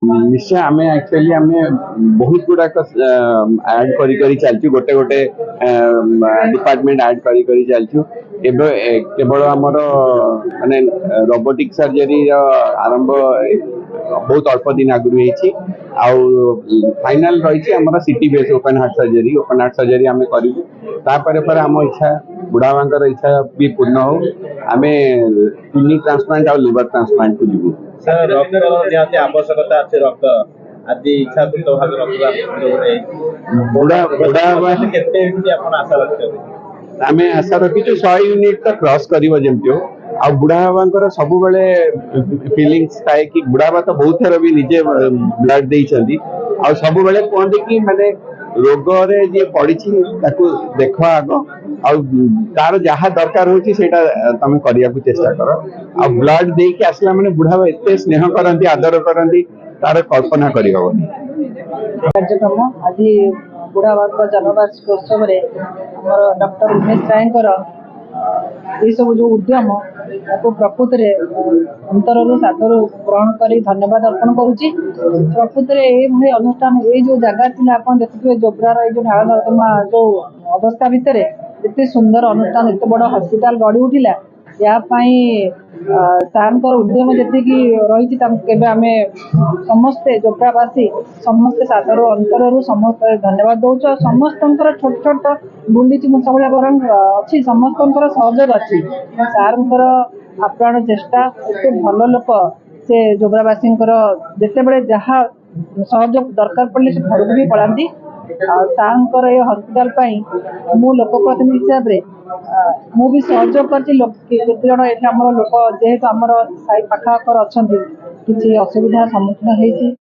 निश्चय आम एक्चुअली आम बहुत गुड़ाक ऐड चलचु गोटे गोटे डिपार्टमेंट ऐड चलचु केवल आमर माने रोबोटिक सर्जरी आरंभ बहुत अल्प दिन आगुरी फाइनल रही आम city base open heart surgery आम करूँ आम इच्छा बुढ़ा मांकर इच्छा भी पूर्ण हो आम किडनी ट्रांसप्लांट और लिवर ट्रांसप्लांट को जीवु सर रक्त आवश्यकता अच्छे रक्त आदि इच्छा तो भाग बुढ़ा बुढ़ा आशा रखते आम आशा रखीचु 100 यूनिट तो क्रॉस करमती हो आ बुढ़ा बाबा सब फिलिंग्स थाए कि बुढ़ा बाबा तो बहुत थर भी निजे ब्लड देती आ सब कहते कि माने रोग जी पड़ी देख आग तार जहाँ दरकार हो तुम करने को चेष्टा कर आ ब्लड दे कि आसला मैंने बुढ़ा बाबा एत स्नेह करती आदर करती तार कल्पना करहबनी कार्यक्रम आज बुढ़ा बाबा जनवार्षिक उत्सव डॉक्टर उमेश राय ये सब जो उद्यम आपको प्रकृत अंतर सादर ग्रहण कर धन्यवाद अर्पण करुच्ची। प्रकृत में अनुष्ठान ये जो जगह थी आप देखिए जोब्रार ये नाल नर्दमा जो अवस्था भितर एत सुंदर अनुष्ठान एत बड़ हस्पिटाल गढ़ी उठिला यापाई सार उद्यम जी रही आम समस्ते जोब्रावासी समस्ते सादर अंतर समस्त धन्यवाद दौर समस्त छोट छोट बुंदी मुसभा बरंग अच्छी समस्त सहयोग अच्छी सार आप्राण चेष्टा एत भल लोक से जोब्रावासी जिते बड़े जहाँ सहयोग दरकार पड़े से घर को भी पलांती सार ये हस्पिटाल मु लोकप्रतिनिधि हिसाब से मु भी सहयोग कर लोक जेहेतु आमर साई पाखाकर अच्छा किसी असुविधा सम्मुखीन होती।